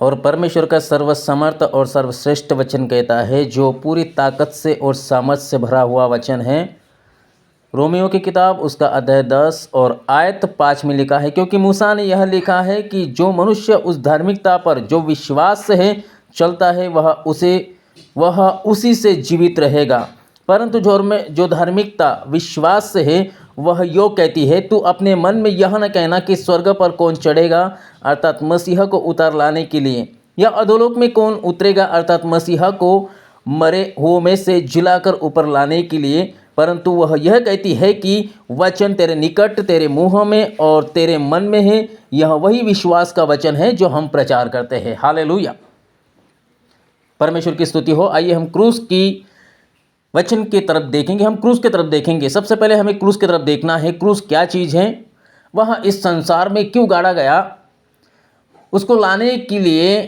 और परमेश्वर का सर्वसमर्थ और सर्वश्रेष्ठ वचन कहता है, जो पूरी ताकत से और सामर्थ से भरा हुआ वचन है। रोमियो की किताब उसका अध्याय 10 और आयत 5 में लिखा है, क्योंकि मूसा ने यह लिखा है कि जो मनुष्य उस धार्मिकता पर जो विश्वास से है चलता है वह उसी से जीवित रहेगा। परंतु जो धार्मिकता विश्वास से है वह यो कहती है, तू अपने मन में यह न कहना कि स्वर्ग पर कौन चढ़ेगा अर्थात मसीह को उतार लाने के लिए, या अधोलोक में कौन उतरेगा अर्थात मसीह को मरे हुओं में से जिलाकर ऊपर लाने के लिए। परंतु वह यह कहती है कि वचन तेरे निकट, तेरे मुँह में और तेरे मन में है। यह वही विश्वास का वचन है जो हम प्रचार करते हैं। हालेलुया, परमेश्वर की स्तुति हो। आइए हम क्रूस की वचन की तरफ देखेंगे, हम क्रूस की तरफ देखेंगे। सबसे पहले हमें क्रूस की तरफ देखना है। क्रूस क्या चीज़ है, वह इस संसार में क्यों गाड़ा गया, उसको लाने के लिए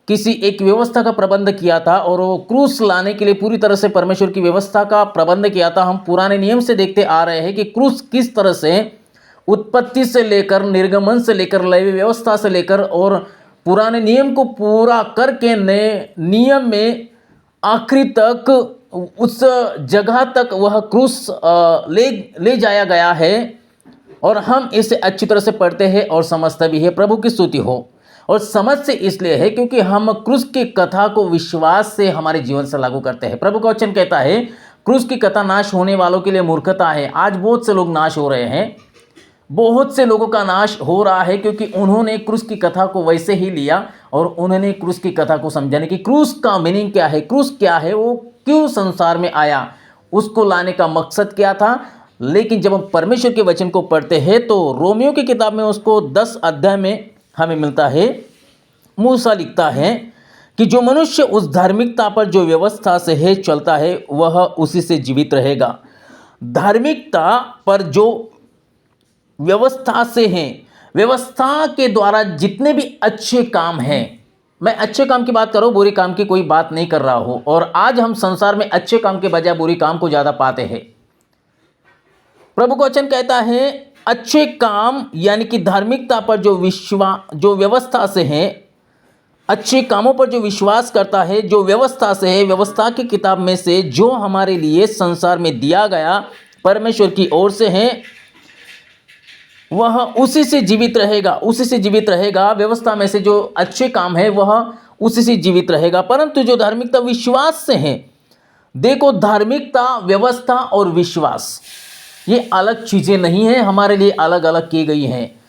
किसी एक व्यवस्था का प्रबंध किया था, और वो क्रूस लाने के लिए पूरी तरह से परमेश्वर की व्यवस्था का प्रबंध किया था। हम पुराने नियम से देखते आ रहे हैं कि क्रूस किस तरह से उत्पत्ति से लेकर, निर्गमन से लेकर, लेवी व्यवस्था से लेकर और पुराने नियम को पूरा करके नए नियम में आखिरी तक उस जगह तक वह क्रूस ले जाया गया है। और हम इसे अच्छी तरह से पढ़ते हैं और समझते भी है। प्रभु की स्तुति हो। और समझ से इसलिए है क्योंकि हम क्रूस की कथा को विश्वास से हमारे जीवन से लागू करते हैं। प्रभु का वचन कहता है, क्रूस की कथा नाश होने वालों के लिए मूर्खता है। आज बहुत से लोग नाश हो रहे हैं, बहुत से लोगों का नाश हो रहा है, क्योंकि उन्होंने क्रूस की कथा को वैसे ही लिया और उन्होंने क्रूस की कथा को समझाने की, क्रूस का मीनिंग क्या है, क्रूस क्या है, वो क्यों संसार में आया, उसको लाने का मकसद क्या था। लेकिन जब हम परमेश्वर के वचन को पढ़ते हैं तो रोमियो की किताब में उसको 10 अध्याय में हमें मिलता है। मूसा लिखता है कि जो मनुष्य उस धार्मिकता पर जो व्यवस्था से है चलता है वह उसी से जीवित रहेगा। धार्मिकता पर जो व्यवस्था से हैं, व्यवस्था के द्वारा जितने भी अच्छे काम हैं, मैं अच्छे काम की बात कर रहा हूँ, बुरे काम की कोई बात नहीं कर रहा हूँ। और आज हम संसार में अच्छे काम के बजाय बुरे काम को ज़्यादा पाते हैं। प्रभु का वचन कहता है अच्छे काम यानी कि धार्मिकता पर जो व्यवस्था से है, अच्छे कामों पर जो विश्वास करता है, जो व्यवस्था से है, व्यवस्था की किताब में से जो हमारे लिए संसार में दिया गया परमेश्वर की ओर से है, वह उसी से जीवित रहेगा, उसी से जीवित रहेगा। व्यवस्था में से जो अच्छे काम है वह उसी से जीवित रहेगा। परंतु जो धार्मिकता विश्वास से है, देखो धार्मिकता, व्यवस्था और विश्वास ये अलग चीज़ें नहीं हैं, हमारे लिए अलग अलग की गई हैं।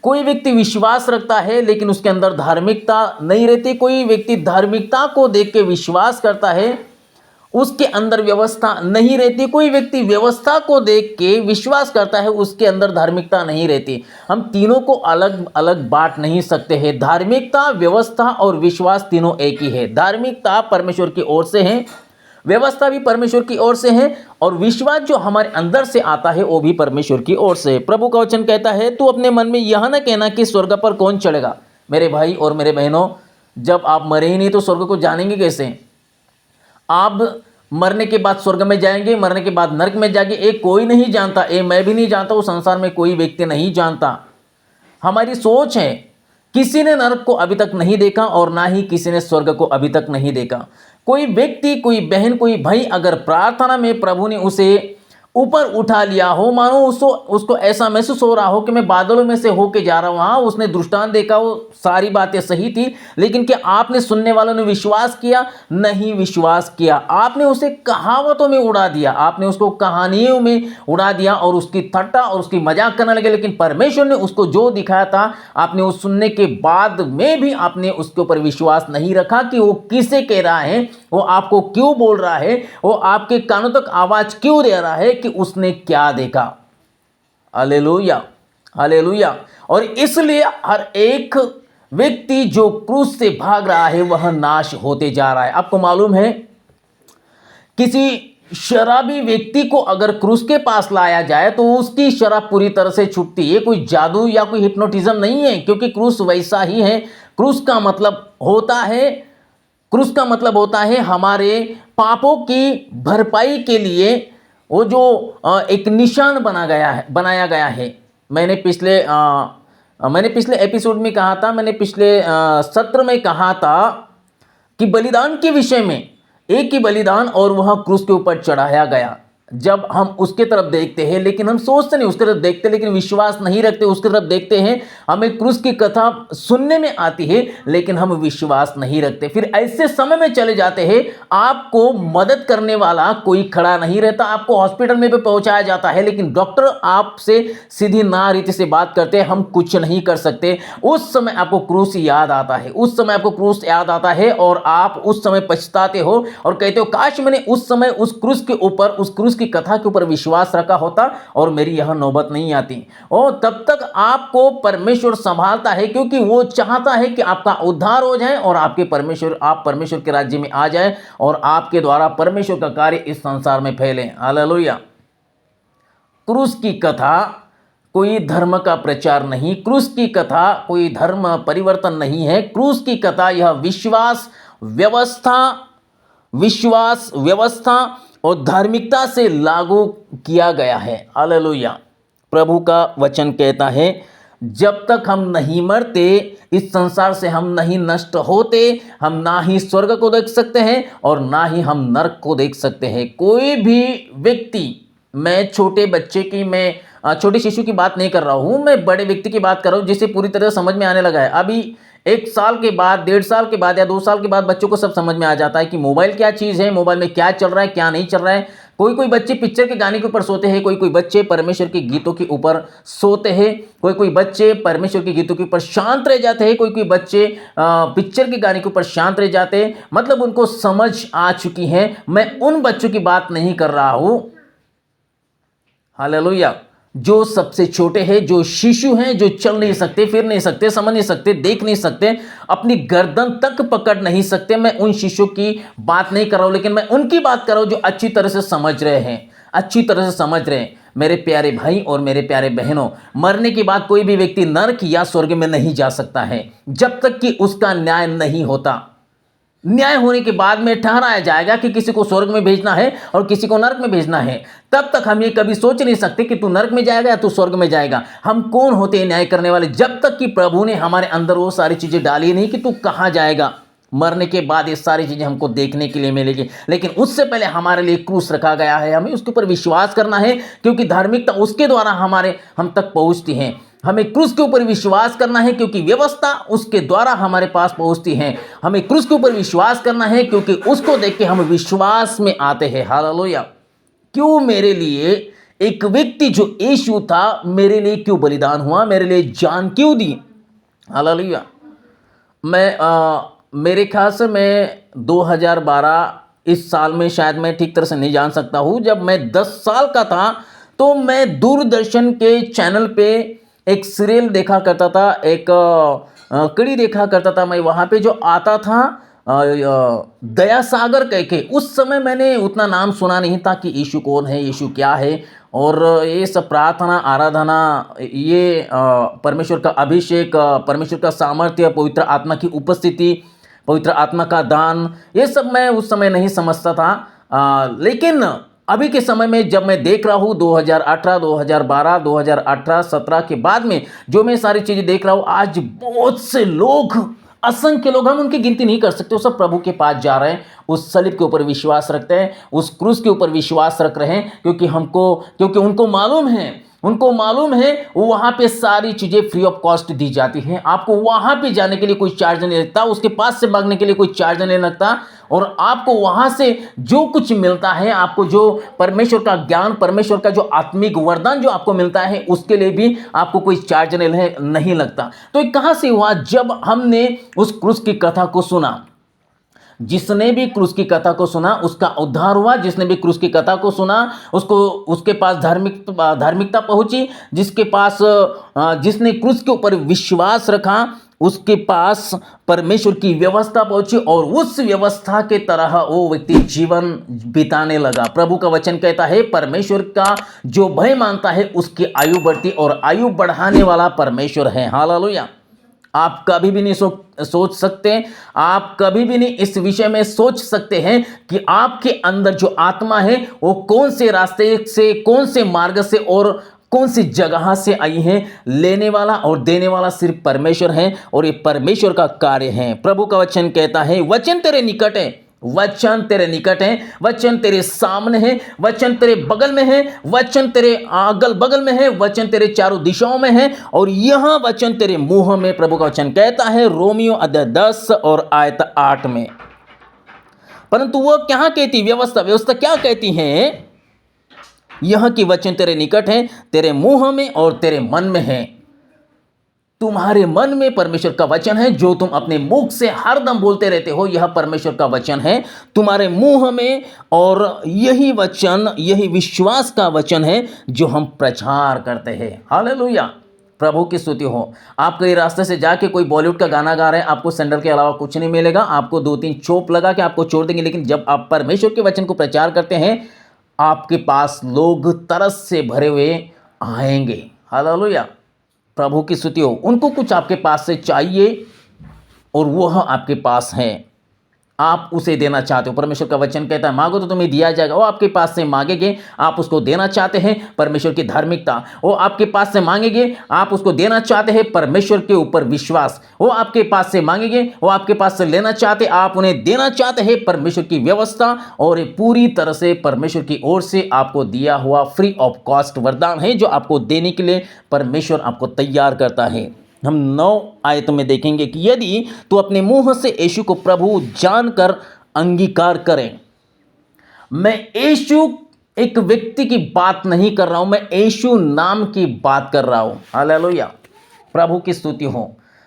कोई व्यक्ति विश्वास रखता है लेकिन उसके अंदर धार्मिकता नहीं रहती। कोई व्यक्ति धार्मिकता को देख के विश्वास करता है, उसके अंदर व्यवस्था नहीं रहती। कोई व्यक्ति व्यवस्था को देख के विश्वास करता है, उसके अंदर धार्मिकता नहीं रहती। हम तीनों को अलग अलग बांट नहीं सकते हैं। धार्मिकता, व्यवस्था और विश्वास तीनों एक ही है। धार्मिकता परमेश्वर की ओर से है, व्यवस्था भी परमेश्वर की ओर से है, और विश्वास जो हमारे अंदर से आता है वो भी परमेश्वर की ओर से है। प्रभु का वचन कहता है, तू अपने मन में यह न कहना कि स्वर्ग पर कौन चढ़ेगा। मेरे भाई और मेरे बहनों, जब आप मरे ही नहीं तो स्वर्ग को जानेंगे कैसे। आप मरने के बाद स्वर्ग में जाएंगे, मरने के बाद नरक में जाएंगे, एक कोई नहीं जानता। मैं भी नहीं जानता, उस संसार में कोई व्यक्ति नहीं जानता। हमारी सोच है, किसी ने नरक को अभी तक नहीं देखा और ना ही किसी ने स्वर्ग को अभी तक नहीं देखा। कोई व्यक्ति, कोई बहन, कोई भाई अगर प्रार्थना में प्रभु ने उसे ऊपर उठा लिया हो, मानो उसको ऐसा महसूस हो रहा हो कि मैं बादलों में से होके जा रहा हूँ, हाँ उसने दृष्टांत देखा, वो सारी बातें सही थी, लेकिन क्या आपने सुनने वालों ने विश्वास किया? नहीं विश्वास किया। आपने उसे कहावतों में उड़ा दिया, आपने उसको कहानियों में उड़ा दिया और उसकी ठट्टा और उसकी मजाक करने लगे। लेकिन परमेश्वर ने उसको जो दिखाया था, आपने उस सुनने के बाद में भी आपने उसके ऊपर विश्वास नहीं रखा कि वो किसे कह रहा है, वो आपको क्यों बोल रहा है, वो आपके कानों तक आवाज क्यों दे रहा है, कि उसने क्या देखा। Hallelujah, hallelujah. और इसलिए हर एक व्यक्ति जो क्रूस से भाग रहा है वह नाश होते जा रहा है। आपको मालूम है, किसी शराबी व्यक्ति को अगर क्रूस के पास लाया जाए तो उसकी शराब पूरी तरह से छूटती है। कोई जादू या कोई हिप्नोटिज्म नहीं है, क्योंकि क्रूस वैसा ही है। क्रूस का मतलब होता है हमारे पापों की भरपाई के लिए वो जो एक निशान बनाया गया है। मैंने पिछले मैंने पिछले एपिसोड में कहा था, मैंने पिछले सत्र में कहा था कि बलिदान के विषय में, एक ही बलिदान और वह क्रूस के ऊपर चढ़ाया गया। जब हम उसके तरफ देखते हैं, लेकिन हम सोचते नहीं उसके तरफ देखते, लेकिन विश्वास नहीं रखते उसके तरफ देखते हैं, हमें क्रूस की कथा सुनने में आती है लेकिन हम विश्वास नहीं रखते। फिर ऐसे समय में चले जाते हैं, आपको मदद करने वाला कोई खड़ा नहीं रहता, आपको हॉस्पिटल में भी पहुंचाया जाता है लेकिन डॉक्टर आपसे सीधी ना रीति से बात करते हैं, हम कुछ नहीं कर सकते। उस समय आपको क्रूस याद आता है, उस समय आपको क्रूस याद आता है और आप उस समय पछताते हो और कहते हो काश मैंने उस समय उस क्रूस के ऊपर, उस क्रूस की कथा के ऊपर विश्वास रखा होता और मेरी यह नौबत नहीं आती। और तब तक आपको परमेश्वर संभालता है, क्योंकि वो चाहता है कि आपका उद्धार हो जाए और आप परमेश्वर के राज्य में आ जाए और आपके द्वारा परमेश्वर का कार्य इस संसार में फैले। हालेलुया। क्रूस की कथा कोई धर्म का प्रचार नहीं, क्रूस की कथा कोई धर्म परिवर्तन नहीं है। क्रूस की कथा यह विश्वास व्यवस्था और धार्मिकता से लागू किया गया है। हालेलुया। प्रभु का वचन कहता है जब तक हम नहीं मरते, इस संसार से हम नहीं नष्ट होते, हम ना ही स्वर्ग को देख सकते हैं और ना ही हम नरक को देख सकते हैं। कोई भी व्यक्ति, मैं छोटे बच्चे की, मैं छोटे शिशु की बात नहीं कर रहा हूं, मैं बड़े व्यक्ति की बात कर रहा हूं जिसे पूरी तरह समझ में आने लगा है। अभी 1 साल के बाद, 1.5 साल के बाद या 2 साल के बाद बच्चों को सब समझ में आ जाता है कि मोबाइल क्या चीज़ है, मोबाइल में क्या चल रहा है, क्या नहीं चल रहा है। कोई बच्चे पिक्चर के गाने के ऊपर सोते हैं, कोई बच्चे परमेश्वर के गीतों के ऊपर सोते हैं, कोई बच्चे परमेश्वर के गीतों के ऊपर शांत रह जाते हैं, कोई बच्चे पिक्चर के गाने के ऊपर शांत रह जाते हैं। मतलब उनको समझ आ चुकी है। मैं उन बच्चों की बात नहीं कर रहा हूं, हालेलुया, जो सबसे छोटे हैं, जो शिशु हैं, जो चल नहीं सकते, फिर नहीं सकते, समझ नहीं सकते, देख नहीं सकते, अपनी गर्दन तक पकड़ नहीं सकते। मैं उन शिशु की बात नहीं कर रहा हूं, लेकिन मैं उनकी बात कर रहा हूं जो अच्छी तरह से समझ रहे हैं, अच्छी तरह से समझ रहे हैं। मेरे प्यारे भाई और मेरे प्यारे बहनों, मरने के बाद कोई भी व्यक्ति नरक या स्वर्ग में नहीं जा सकता है जब तक कि उसका न्याय नहीं होता। न्याय होने के बाद में ठहराया जाएगा कि किसी को स्वर्ग में भेजना है और किसी को नरक में भेजना है। तब तक हम ये कभी सोच नहीं सकते कि तू नरक में जाएगा या तू स्वर्ग में जाएगा। हम कौन होते हैं न्याय करने वाले, जब तक कि प्रभु ने हमारे अंदर वो सारी चीजें डाली नहीं कि तू कहां जाएगा। मरने के बाद ये सारी चीजें हमको देखने के लिए मिलेगी, लेकिन उससे पहले हमारे लिए क्रूस रखा गया है। हमें उसके ऊपर विश्वास करना है, क्योंकि धार्मिकता उसके द्वारा हम तक पहुंचती है। हमें क्रूस के ऊपर विश्वास करना है, क्योंकि व्यवस्था उसके द्वारा हमारे पास पहुंचती है। हमें क्रूस के ऊपर विश्वास करना है, क्योंकि उसको देख के हम विश्वास में आते हैं। हालेलुया। क्यों मेरे लिए एक व्यक्ति जो यीशु था, मेरे लिए क्यों बलिदान हुआ, मेरे लिए जान क्यों दी। हालेलुया। मेरे ख्याल से मैं 2012 इस साल में, शायद मैं ठीक तरह से नहीं जान सकता हूँ, जब मैं 10 साल का था तो मैं दूरदर्शन के चैनल पे एक सीरियल देखा करता था, एक कड़ी देखा करता था मैं। वहाँ पे जो आता था दया सागर कह के, उस समय मैंने उतना नाम सुना नहीं था कि यीशु कौन है, यीशु क्या है, और ये सब प्रार्थना, आराधना, ये परमेश्वर का अभिषेक, परमेश्वर का सामर्थ्य, पवित्र आत्मा की उपस्थिति, पवित्र आत्मा का दान, ये सब मैं उस समय नहीं समझता था। लेकिन अभी के समय में जब मैं देख रहा हूँ 2018, 2012, 2018, 17 के बाद में जो मैं सारी चीज़ें देख रहा हूँ, आज बहुत से लोग, असंख्य लोग, हम उनकी गिनती नहीं कर सकते, वो सब प्रभु के पास जा रहे हैं, उस सलीब के ऊपर विश्वास रखते हैं, उस क्रूस के ऊपर विश्वास रख रहे हैं, क्योंकि उनको मालूम है वहाँ पे सारी चीज़ें फ्री ऑफ कॉस्ट दी जाती हैं। आपको वहाँ पे जाने के लिए कोई चार्ज नहीं लगता, उसके पास से मांगने के लिए कोई चार्ज नहीं लगता, और आपको वहाँ से जो कुछ मिलता है, आपको जो परमेश्वर का ज्ञान, परमेश्वर का जो आत्मिक वरदान जो आपको मिलता है, उसके लिए भी आपको कोई चार्ज नहीं लगता। तो ये कहाँ से हुआ? जब हमने उस क्रूस की कथा को सुना। जिसने भी क्रूस की कथा को सुना उसका उद्धार हुआ। जिसने भी क्रूस की कथा को सुना उसके पास धार्मिकता पहुंची। जिसने क्रूस के ऊपर विश्वास रखा उसके पास परमेश्वर की व्यवस्था पहुंची, और उस व्यवस्था के तरह वो व्यक्ति जीवन बिताने लगा। प्रभु का वचन कहता है परमेश्वर का जो भय मानता है उसकी आयु बढ़ती, और आयु बढ़ाने वाला परमेश्वर है। हालेलुया। आप कभी भी नहीं सोच सकते, आप कभी भी नहीं इस विषय में सोच सकते हैं कि आपके अंदर जो आत्मा है वो कौन से रास्ते से, कौन से मार्ग से और कौन सी जगह से आई हैं? लेने वाला और देने वाला सिर्फ परमेश्वर है और ये परमेश्वर का कार्य है। प्रभु का वचन कहता है, वचन तेरे निकट है, वचन तेरे निकट है, वचन तेरे सामने है, वचन तेरे बगल में है, वचन तेरे अगल बगल में है, वचन तेरे चारों दिशाओं में है और यह वचन तेरे मुंह में। प्रभु का वचन कहता है रोमियो अध्याय 10 और आयत 8 में। परंतु वह क्या कहती? व्यवस्था क्या कहती है? यह कि वचन तेरे निकट है, तेरे मुंह में और तेरे मन में है। तुम्हारे मन में परमेश्वर का वचन है जो तुम अपने मुख से हरदम बोलते रहते हो, यह परमेश्वर का वचन है तुम्हारे मुंह में। और यही वचन, यही विश्वास का वचन है जो हम प्रचार करते हैं। हालेलुया, प्रभु की स्तुति हो। आप कई रास्ते से जाके कोई बॉलीवुड का गाना गा रहे हैं, आपको सैंडल के अलावा कुछ नहीं मिलेगा, आपको 2-3 चोप लगा के आपको छोड़ देंगे। लेकिन जब आप परमेश्वर के वचन को प्रचार करते हैं, आपके पास लोग तरस से भरे हुए आएंगे। हालेलुया, प्रभु की स्तुति हो। उनको कुछ आपके पास से चाहिए और वह आपके पास है, आप उसे देना चाहते हो। परमेश्वर का वचन कहता है मांगो तो तुम्हें दिया जाएगा। वो आपके पास से मांगेंगे, आप उसको देना चाहते हैं, परमेश्वर की धार्मिकता। वो आपके पास से मांगेंगे, आप उसको देना चाहते हैं, परमेश्वर के ऊपर विश्वास। वो आपके पास से मांगेंगे, वो आपके पास से लेना चाहते, आप उन्हें देना चाहते हैं, परमेश्वर की व्यवस्था। और ये पूरी तरह से परमेश्वर की ओर से आपको दिया हुआ फ्री ऑफ कॉस्ट वरदान है जो आपको देने के लिए परमेश्वर आपको तैयार करता है। हम 9 आयत में देखेंगे कि यदि तू अपने मुंह से यीशु को प्रभु जानकर अंगीकार करें। मैं यीशु एक व्यक्ति की बात नहीं कर रहा हूं, मैं यीशु नाम की बात कर रहा हूं। हालेलुया, प्रभु की स्तुति हो।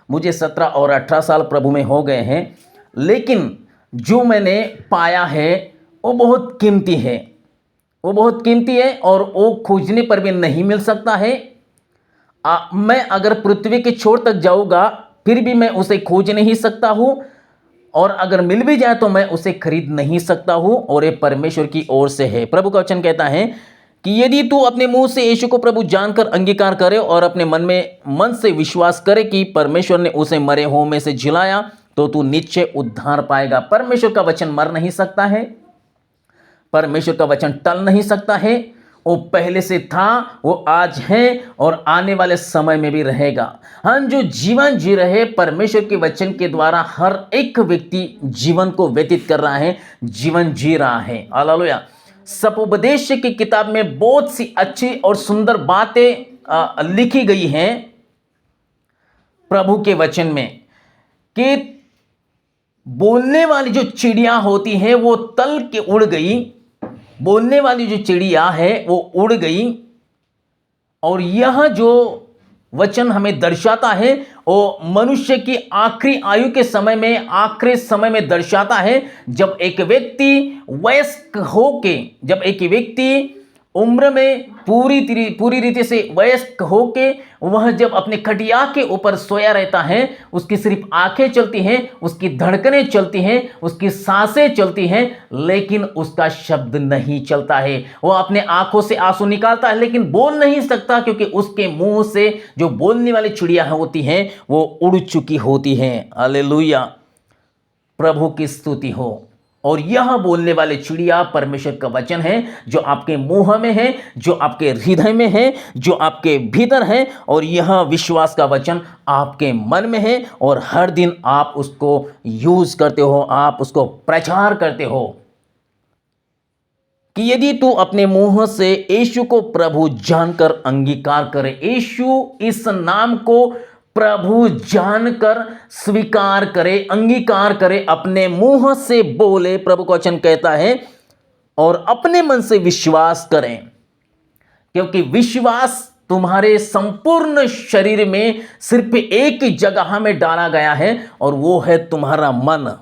मुझे 17 और 18 साल प्रभु में हो गए हैं, लेकिन जो मैंने पाया है वो बहुत कीमती है, वो बहुत कीमती है और वो खोजने पर भी नहीं मिल सकता है। मैं अगर पृथ्वी के छोर तक जाऊंगा फिर भी मैं उसे खोज नहीं सकता हूं, और अगर मिल भी जाए तो मैं उसे खरीद नहीं सकता हूं, और ये परमेश्वर की ओर से है। प्रभु का वचन कहता है कि यदि तू अपने मुंह से यीशु को प्रभु जानकर अंगीकार करे और अपने मन से विश्वास करे कि परमेश्वर ने उसे मरे हुओं में से जिलाया, तो तू निश्चय उद्धार पाएगा। परमेश्वर का वचन मर नहीं सकता है, परमेश्वर का वचन टल नहीं सकता है। वो पहले से था, वो आज है और आने वाले समय में भी रहेगा। हम जो जीवन जी रहे परमेश्वर के वचन के द्वारा, हर एक व्यक्ति जीवन को व्यतीत कर रहा है, जीवन जी रहा है। हालेलुया। सपोपदेश की किताब में बहुत सी अच्छी और सुंदर बातें लिखी गई हैं प्रभु के वचन में, कि बोलने वाली जो चिड़िया होती है वो तल के उड़ गई, बोलने वाली जो चिड़िया है वो उड़ गई। और यह जो वचन हमें दर्शाता है वो मनुष्य की आखिरी आयु के समय में, आखिरी समय में दर्शाता है, जब एक व्यक्ति वयस्क होके, जब एक व्यक्ति उम्र में पूरी रीति से वयस्क होके वह जब अपने खटिया के ऊपर सोया रहता है, उसकी सिर्फ आंखें चलती हैं, उसकी धड़कनें चलती हैं, उसकी सांसें चलती हैं, लेकिन उसका शब्द नहीं चलता है। वो अपने आंखों से आंसू निकालता है लेकिन बोल नहीं सकता, क्योंकि उसके मुंह से जो बोलने वाली चिड़िया होती हैं वो उड़ चुकी होती हैं। हालेलुया, प्रभु की स्तुति हो। और यह बोलने वाले चिड़िया परमेश्वर का वचन है, जो आपके मुंह में है, जो आपके हृदय में है, जो आपके भीतर है। और यह विश्वास का वचन आपके मन में है और हर दिन आप उसको यूज करते हो, आप उसको प्रचार करते हो। कि यदि तू अपने मुंह से यीशु को प्रभु जानकर अंगीकार करे, यीशु इस नाम को प्रभु जानकर स्वीकार करे, अंगीकार करे, अपने मुंह से बोले, प्रभु का वचन कहता है, और अपने मन से विश्वास करें। क्योंकि विश्वास तुम्हारे संपूर्ण शरीर में सिर्फ एक ही जगह में डाला गया है और वो है तुम्हारा मन।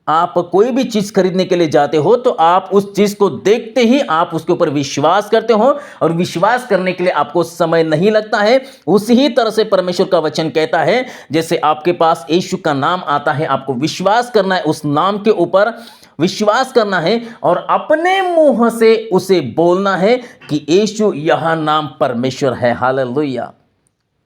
आप कोई भी चीज खरीदने के लिए जाते हो तो आप उस चीज को देखते ही आप उसके ऊपर विश्वास करते हो, और विश्वास करने के लिए आपको समय नहीं लगता है। उसी तरह से परमेश्वर का वचन कहता है, जैसे आपके पास यीशु का नाम आता है, आपको विश्वास करना है, उस नाम के ऊपर विश्वास करना है और अपने मुंह से उसे बोलना है कि यीशु यह नाम परमेश्वर है। हालेलुया,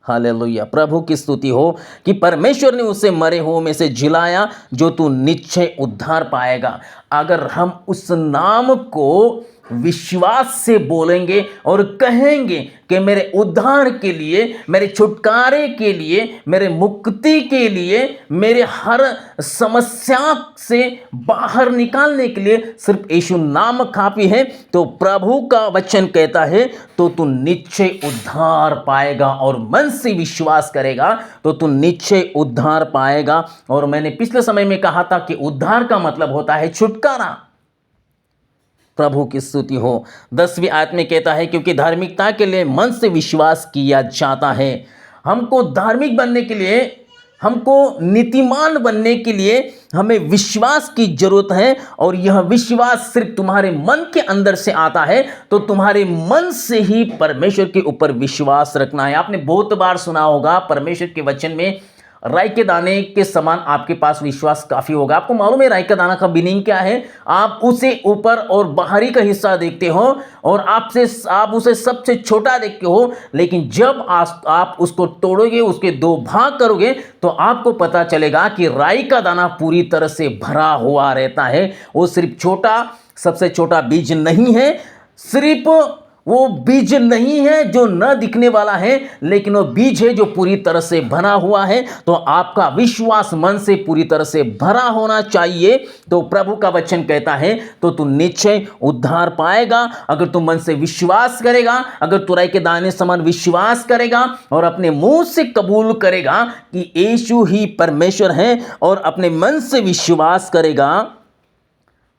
हालेलुया, प्रभु की स्तुति हो कि परमेश्वर ने उसे मरे हुओं में से जिलाया, जो तू निश्चय उद्धार पाएगा। अगर हम उस नाम को विश्वास से बोलेंगे और कहेंगे कि मेरे उद्धार के लिए, मेरे छुटकारे के लिए, मेरे मुक्ति के लिए, मेरे हर समस्या से बाहर निकालने के लिए सिर्फ यीशु नाम काफी है, तो प्रभु का वचन कहता है तो तू निश्चय उद्धार पाएगा। और मन से विश्वास करेगा तो तू निश्चय उद्धार पाएगा। और मैंने पिछले समय में कहा था कि उद्धार का मतलब होता है छुटकारा। प्रभु की स्तुति हो। 10वीं आयत में कहता है क्योंकि धार्मिकता के लिए मन से विश्वास किया जाता है। हमको धार्मिक बनने के लिए, हमको नीतिमान बनने के लिए हमें विश्वास की जरूरत है। और यह विश्वास सिर्फ तुम्हारे मन के अंदर से आता है, तो तुम्हारे मन से ही परमेश्वर के ऊपर विश्वास रखना है। आपने बहुत बार सुना होगा परमेश्वर के वचन में, राई के दाने के समान आपके पास विश्वास काफी होगा। आपको मालूम है राई का दाना का मीनिंग क्या है? आप उसे ऊपर और बाहरी का हिस्सा देखते हो और आप उसे सबसे छोटा देखते हो, लेकिन जब आप उसको तोड़ोगे, उसके दो भाग करोगे, तो आपको पता चलेगा कि राई का दाना पूरी तरह से भरा हुआ रहता है। वो सिर्फ छोटा, सबसे छोटा बीज नहीं है, सिर्फ वो बीज नहीं है जो न दिखने वाला है, लेकिन वो बीज है जो पूरी तरह से भरा हुआ है। तो आपका विश्वास मन से पूरी तरह से भरा होना चाहिए। तो प्रभु का वचन कहता है तो तू निश्चय उद्धार पाएगा अगर तू मन से विश्वास करेगा, अगर तू राई के दाने समान विश्वास करेगा और अपने मुंह से कबूल करेगा कि यीशु ही परमेश्वर है, और अपने मन से विश्वास करेगा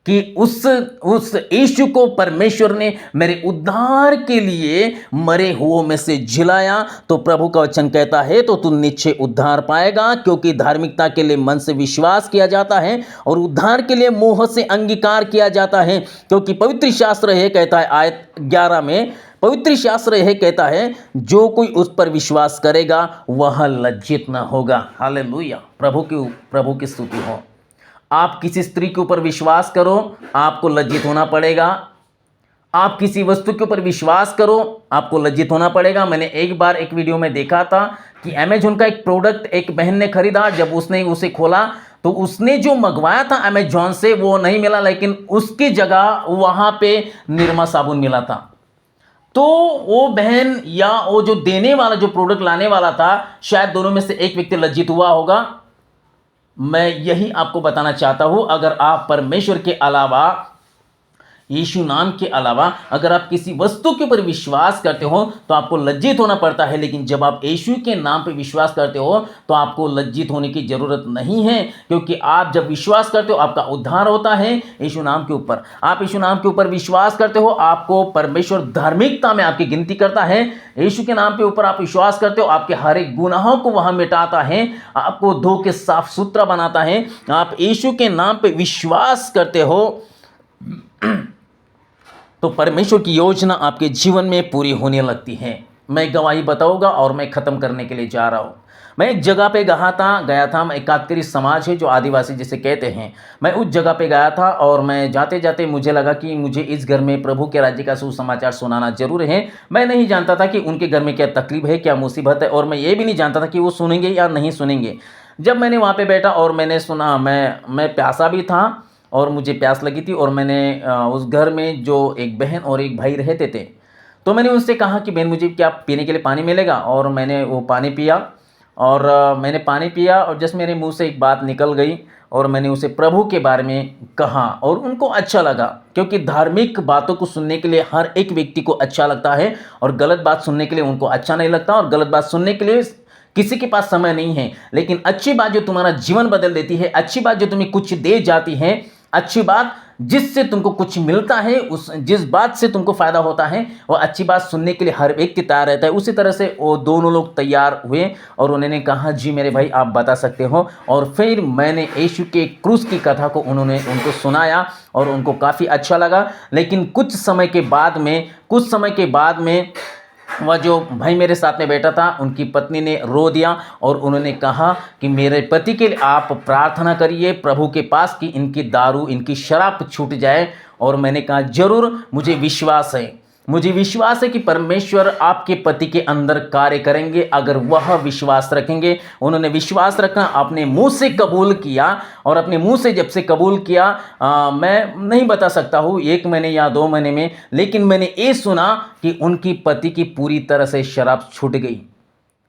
कि उस यीशु को परमेश्वर ने मेरे उद्धार के लिए मरे हुओं में से जिलाया। तो प्रभु का वचन कहता है तो तू निश्चय उद्धार पाएगा, क्योंकि धार्मिकता के लिए मन से विश्वास किया जाता है और उद्धार के लिए मुंह से अंगीकार किया जाता है। क्योंकि पवित्र शास्त्र यह कहता है, आयत 11 में पवित्र शास्त्र यह कहता है, जो कोई उस पर विश्वास करेगा वह लज्जित न होगा। हालेलुया, प्रभु की स्तुति हो। आप किसी स्त्री के ऊपर विश्वास करो, आपको लज्जित होना पड़ेगा। आप किसी वस्तु के ऊपर विश्वास करो, आपको लज्जित होना पड़ेगा। मैंने एक बार एक वीडियो में देखा था कि अमेजोन का एक प्रोडक्ट एक बहन ने खरीदा। जब उसने उसे खोला तो उसने जो मंगवाया था अमेजोन से वो नहीं मिला, लेकिन उसकी जगह वहां पे निरमा साबुन मिला था। तो वो बहन या वो जो देने वाला, जो प्रोडक्ट लाने वाला था, शायद दोनों में से एक व्यक्ति लज्जित हुआ होगा। मैं यही आपको बताना चाहता हूं, अगर आप परमेश्वर के अलावा, यीशु नाम के अलावा अगर आप किसी वस्तु के ऊपर विश्वास करते हो तो आपको लज्जित होना पड़ता है। लेकिन जब आप यीशु के नाम पर विश्वास करते हो तो आपको लज्जित होने की जरूरत नहीं है, क्योंकि आप जब विश्वास करते हो आपका उद्धार होता है यीशु नाम के ऊपर। आप यीशु नाम के ऊपर विश्वास करते हो, आपको परमेश्वर धार्मिकता में आपकी गिनती करता है। यीशु के नाम के ऊपर आप विश्वास करते हो, आपके हर एक गुनाहों को वहां मिटाता है, आपको धो के साफ सुथरा बनाता है। आप यीशु के नाम पर विश्वास करते हो तो परमेश्वर की योजना आपके जीवन में पूरी होने लगती है। मैं गवाही बताऊंगा और मैं ख़त्म करने के लिए जा रहा हूँ। मैं एक जगह पे गया था। मैं एकात्तरी समाज है जो आदिवासी जिसे कहते हैं, मैं उस जगह पे गया था और मैं जाते जाते मुझे लगा कि मुझे इस घर में प्रभु के राज्य का सुसमाचार सुनाना जरूर है। मैं नहीं जानता था कि उनके घर में क्या तकलीफ है, क्या मुसीबत है, और मैं ये भी नहीं जानता था कि वो सुनेंगे या नहीं सुनेंगे। जब मैंने वहाँ पर बैठा और मैंने सुना, मैं प्यासा भी था और मुझे प्यास लगी थी, और मैंने उस घर में जो एक बहन और एक भाई रहते थे, तो मैंने उनसे कहा कि बहन मुझे क्या पीने के लिए पानी मिलेगा। और मैंने वो पानी पिया, और मैंने पानी पिया और जस्ट मेरे मुंह से एक बात निकल गई और मैंने उसे प्रभु के बारे में कहा, और उनको अच्छा लगा। क्योंकि धार्मिक बातों को सुनने के लिए हर एक व्यक्ति को अच्छा लगता है, और गलत बात सुनने के लिए उनको अच्छा नहीं लगता, और गलत बात सुनने के लिए किसी के पास समय नहीं है। लेकिन अच्छी बात जो तुम्हारा जीवन बदल देती है, अच्छी बात जो तुम्हें कुछ दे जाती है, अच्छी बात जिससे तुमको कुछ मिलता है, जिस बात से तुमको फायदा होता है, वो अच्छी बात सुनने के लिए हर व्यक्ति तैयार रहता है। उसी तरह से वो दोनों लोग तैयार हुए और उन्होंने कहा जी मेरे भाई आप बता सकते हो। और फिर मैंने यीशु के क्रूस की कथा को उनको सुनाया और उनको काफ़ी अच्छा लगा। लेकिन कुछ समय के बाद में वह जो भाई मेरे साथ में बैठा था, उनकी पत्नी ने रो दिया और उन्होंने कहा कि मेरे पति के लिए आप प्रार्थना करिए प्रभु के पास कि इनकी दारू, इनकी शराब छूट जाए। और मैंने कहा जरूर, मुझे विश्वास है मुझे विश्वास है कि परमेश्वर आपके पति के अंदर कार्य करेंगे अगर वह विश्वास रखेंगे। उन्होंने विश्वास रखा, अपने मुंह से कबूल किया, और अपने मुंह से जब से कबूल किया, मैं नहीं बता सकता हूँ 1 महीने या 2 महीने में, लेकिन मैंने ये सुना कि उनकी पति की पूरी तरह से शराब छूट गई।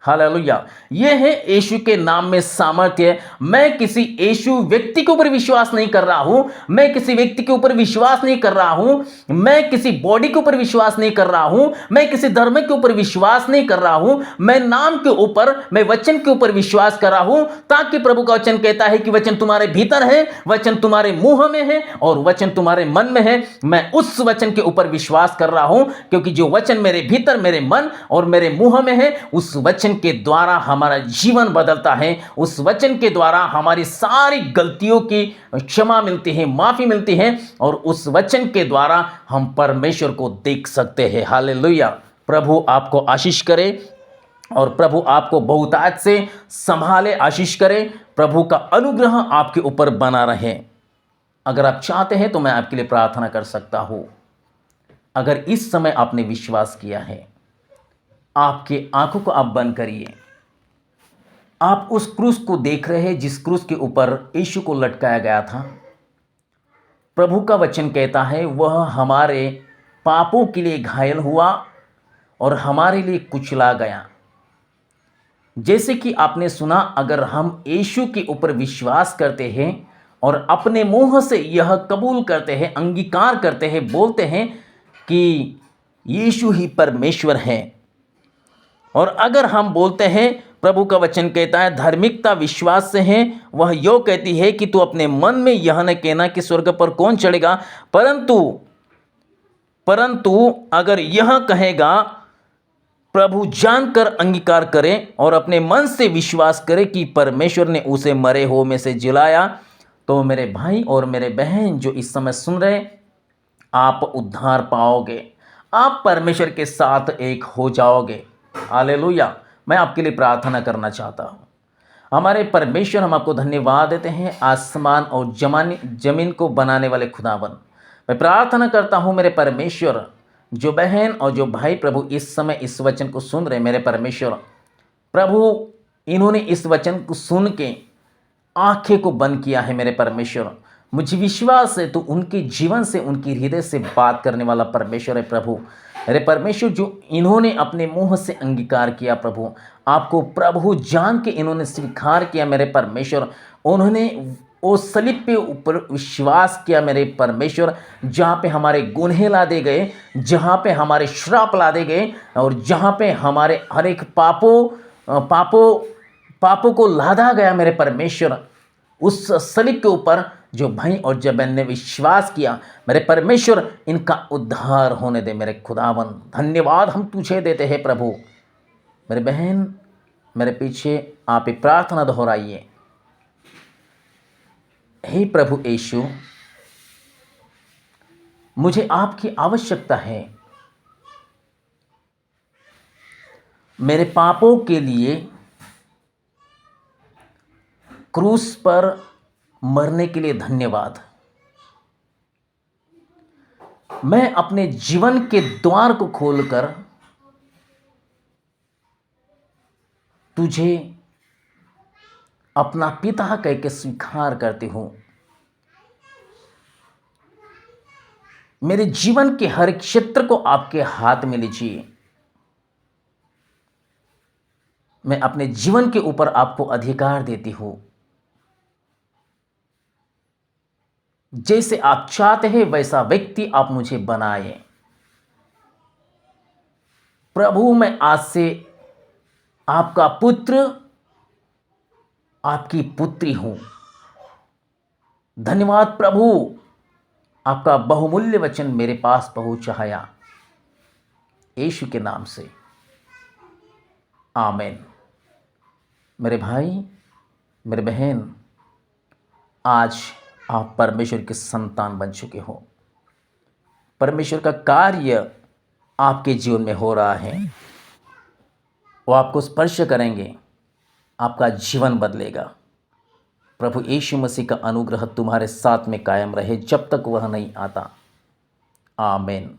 हालेलुया। यह है यीशु के नाम में सामर्थ्य। मैं किसी यीशु व्यक्ति के ऊपर विश्वास नहीं कर रहा हूं, मैं किसी व्यक्ति के ऊपर विश्वास नहीं कर रहा हूं, मैं किसी बॉडी के ऊपर विश्वास नहीं कर रहा हूं, मैं किसी धर्म के ऊपर विश्वास नहीं कर रहा हूं, मैं नाम के ऊपर, मैं वचन के ऊपर विश्वास कर रहा हूं, ताकि प्रभु का वचन कहता है कि वचन तुम्हारे भीतर है, वचन तुम्हारे मुंह में है और वचन तुम्हारे मन में है। मैं उस वचन के ऊपर विश्वास कर रहा हूं, क्योंकि जो वचन मेरे भीतर, मेरे मन और मेरे मुंह में है, उस वचन के द्वारा हमारा जीवन बदलता है। उस वचन के द्वारा हमारी सारी गलतियों की क्षमा मिलती है, माफी मिलती है, और उस वचन के द्वारा हम परमेश्वर को देख सकते हैं। हालेलुया। प्रभु आपको आशीष करे और प्रभु आपको बहुतायत से संभाले, आशीष करे। प्रभु का अनुग्रह आपके ऊपर बना रहे। अगर आप चाहते हैं तो मैं आपके लिए प्रार्थना कर सकता हूं। अगर इस समय आपने विश्वास किया है, आपके आंखों को आप बंद करिए। आप उस क्रूस को देख रहे हैं जिस क्रूस के ऊपर यीशु को लटकाया गया था। प्रभु का वचन कहता है वह हमारे पापों के लिए घायल हुआ और हमारे लिए कुचला गया। जैसे कि आपने सुना, अगर हम यीशु के ऊपर विश्वास करते हैं और अपने मुंह से यह कबूल करते हैं, अंगीकार करते हैं, बोलते हैं कि यीशु ही परमेश्वर है, और अगर हम बोलते हैं, प्रभु का वचन कहता है धार्मिकता विश्वास से है, वह यो कहती है कि तू अपने मन में यह न कहना कि स्वर्ग पर कौन चढ़ेगा, परंतु अगर यह कहेगा, प्रभु जानकर अंगीकार करे और अपने मन से विश्वास करे कि परमेश्वर ने उसे मरे हुओं में से जिलाया, तो मेरे भाई और मेरे बहन जो इस समय सुन रहे, आप उद्धार पाओगे, आप परमेश्वर के साथ एक हो जाओगे। हालेलुया। मैं आपके लिए प्रार्थना करना चाहता हूँ। हमारे परमेश्वर, हम आपको धन्यवाद देते हैं, आसमान और जमीन को बनाने वाले खुदावन। मैं प्रार्थना करता हूँ मेरे परमेश्वर, जो बहन और जो भाई प्रभु इस समय इस वचन को सुन रहे, मेरे परमेश्वर प्रभु, इन्होंने इस वचन को सुन के आंखें को बंद किया है। मेरे परमेश्वर, मुझे विश्वास है तो उनके जीवन से, उनकी हृदय से बात करने वाला परमेश्वर है। प्रभु मेरे परमेश्वर, जो इन्होंने अपने मुंह से अंगीकार किया, प्रभु आपको प्रभु जान के इन्होंने स्वीकार किया, मेरे परमेश्वर, उन्होंने वो सलीब पे ऊपर विश्वास किया, मेरे परमेश्वर, जहाँ पे हमारे गुन्हे लादे गए, जहाँ पे हमारे श्राप लादे गए, और जहाँ पे हमारे हर एक पापों को लादा गया, मेरे परमेश्वर, उस सलीब के ऊपर जो भाई और जब बहन ने विश्वास किया, मेरे परमेश्वर, इनका उद्धार होने दे। मेरे खुदावन, धन्यवाद हम तुझे देते हैं प्रभु। मेरे बहन, मेरे पीछे आप एक प्रार्थना दोहराइए। हे प्रभु यीशु, मुझे आपकी आवश्यकता है। मेरे पापों के लिए क्रूस पर मरने के लिए धन्यवाद। मैं अपने जीवन के द्वार को खोलकर तुझे अपना पिता कह के स्वीकार करती हूं। मेरे जीवन के हर क्षेत्र को आपके हाथ में लीजिए। मैं अपने जीवन के ऊपर आपको अधिकार देती हूं। जैसे आप चाहते हैं वैसा व्यक्ति आप मुझे बनाए। प्रभु, मैं आज से आपका पुत्र, आपकी पुत्री हूं। धन्यवाद प्रभु, आपका बहुमूल्य वचन मेरे पास पहुंचाया, यीशु के नाम से, आमीन। मेरे भाई, मेरे बहन, आज आप परमेश्वर के संतान बन चुके हो। परमेश्वर का कार्य आपके जीवन में हो रहा है। वो आपको स्पर्श करेंगे, आपका जीवन बदलेगा। प्रभु यीशु मसीह का अनुग्रह तुम्हारे साथ में कायम रहे जब तक वह नहीं आता। आमीन।